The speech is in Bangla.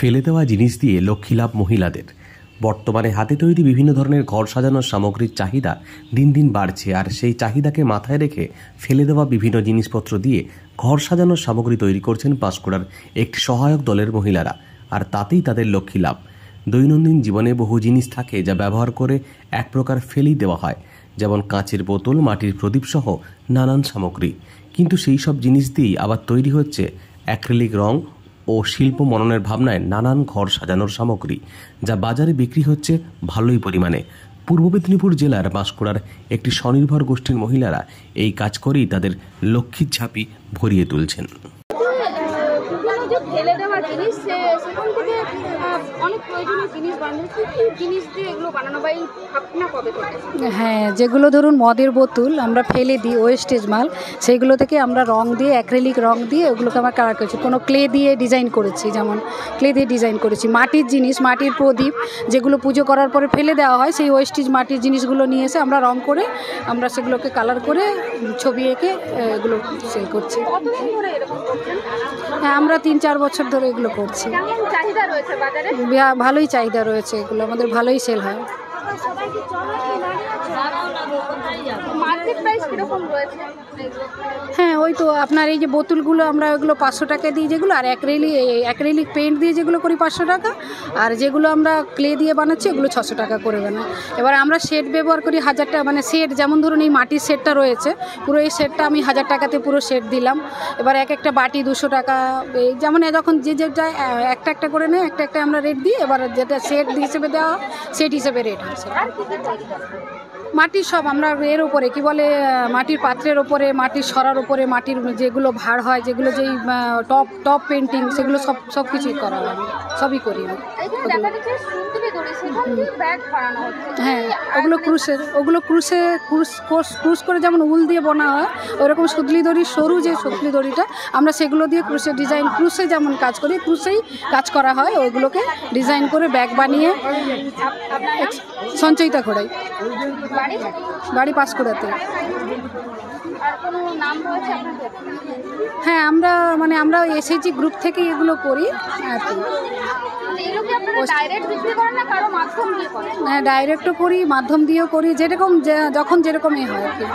ফেলে দেওয়া জিনিস দিয়ে লক্ষ্মীলাভ মহিলাদের। বর্তমানে হাতে তৈরি বিভিন্ন ধরনের ঘর সাজানোর সামগ্রীর চাহিদা দিন দিন বাড়ছে, আর সেই চাহিদাকে মাথায় রেখে ফেলে দেওয়া বিভিন্ন জিনিসপত্র দিয়ে ঘর সাজানোর সামগ্রী তৈরি করছেন পাঁশকুড়ার একটি সহায়ক দলের মহিলারা, আর তাতেই তাদের লক্ষ্মী লাভ। দৈনন্দিন জীবনে বহু জিনিস থাকে যা ব্যবহার করে এক প্রকার ফেলেই দেওয়া হয়, যেমন কাঁচের বোতল, মাটির প্রদীপ সহ নানান সামগ্রী। কিন্তু সেই সব জিনিস দিয়েই আবার তৈরি হচ্ছে অ্যাক্রিলিক রং ও শিল্প মননের ভাবনায় নানান ঘর সাজানোর সামগ্রী, যা বাজারে বিক্রি হচ্ছে ভালোই পরিমাণে। পূর্ব মেদিনীপুর জেলার পাঁশকুড়ার একটি স্বনির্ভর গোষ্ঠীর মহিলারা এই কাজ করেই তাদের লক্ষ্মীর ঝাঁপি ভরিয়ে তুলছেন। ফেলে দেওয়া জিনিস সেখান থেকে অনেক প্রয়োজনীয় জিনিস বানানো, জিনিস দিয়ে এগুলো বানানো বা এই ভাবনা কবে থেকে? হ্যাঁ, যেগুলো ধরুন মদের বোতল আমরা ফেলে দিই, ওয়েস্টেজ মাল, সেইগুলো থেকে আমরা রং দিয়ে, অ্যাক্রিলিক রং দিয়ে ওগুলোকে আমরা কালার করেছি। কোনো ক্লে দিয়ে ডিজাইন করেছি, যেমন ক্লে দিয়ে ডিজাইন করেছি। মাটির জিনিস, মাটির প্রদীপ যেগুলো পুজো করার পরে ফেলে দেওয়া হয়, সেই ওয়েস্টেজ মাটির জিনিসগুলো নিয়ে এসে আমরা রং করে আমরা সেগুলোকে কালার করে ছবি এঁকে এগুলো সেল করছি। কতদিন ধরে এরকম করছেন? হ্যাঁ, আমরা 3-4 বছর ধরে এগুলো করছি। কেমন চাহিদা রয়েছে বাজারে? ভালোই চাহিদা রয়েছে, এগুলো আমাদের ভালোই সেল হয়। মার্কেট প্রাইস কিরকম রয়েছে? হ্যাঁ, ওই তো আপনার এই যে বোতলগুলো আমরা ওইগুলো 500 টাকা দিই যেগুলো, আর অ্যাক্রিলিক পেইন্ট দিয়ে যেগুলো করি 500 টাকা, আর যেগুলো আমরা ক্লে দিয়ে বানাচ্ছি ওগুলো 600 টাকা করে বানাই। এবার আমরা সেট ব্যবহার করি 1000 টাকা, মানে সেট, যেমন ধরুন এই মাটির সেটটা রয়েছে, পুরো এই সেটটা আমি 1000 টাকাতে পুরো সেট দিলাম। এবার এক একটা বাটি 200 টাকা, যেমন যখন যে যেটা একটা একটা করে নেয়, একটা একটা আমরা রেট দিই। এবার যেটা সেট হিসেবে দেওয়া সেট হিসেবে রেট হয়। মাটির সব আমরা এর ওপরে কি বলে, মাটির পাত্রের ওপরে, মাটির সরার ওপরে, মাটির যেগুলো ভাড় হয়, যেগুলো যেই টপ পেন্টিং, সেগুলো সব কিছুই করা হয়, সবই করি। হ্যাঁ, ওগুলো ক্রুশ করে যেমন উল দিয়ে বোনা হয়, ওইরকম সুতলি দড়ি, সরু যে সুতলি দড়িটা, আমরা সেগুলো দিয়ে ক্রুশে ডিজাইন, ক্রুশে যেমন কাজ করি, ক্রুশেই কাজ করা হয়। ওইগুলোকে ডিজাইন করে ব্যাগ বানিয়ে সঞ্চয়িতা করাই। বাড়ি পাঁশকুড়াতে। হ্যাঁ, আমরা এসএইচজি গ্রুপ থেকে এগুলো করি আর কি। হ্যাঁ, ডাইরেক্টও করি, মাধ্যম দিয়েও করি, যেরকম যখন যেরকম হয় আর কি।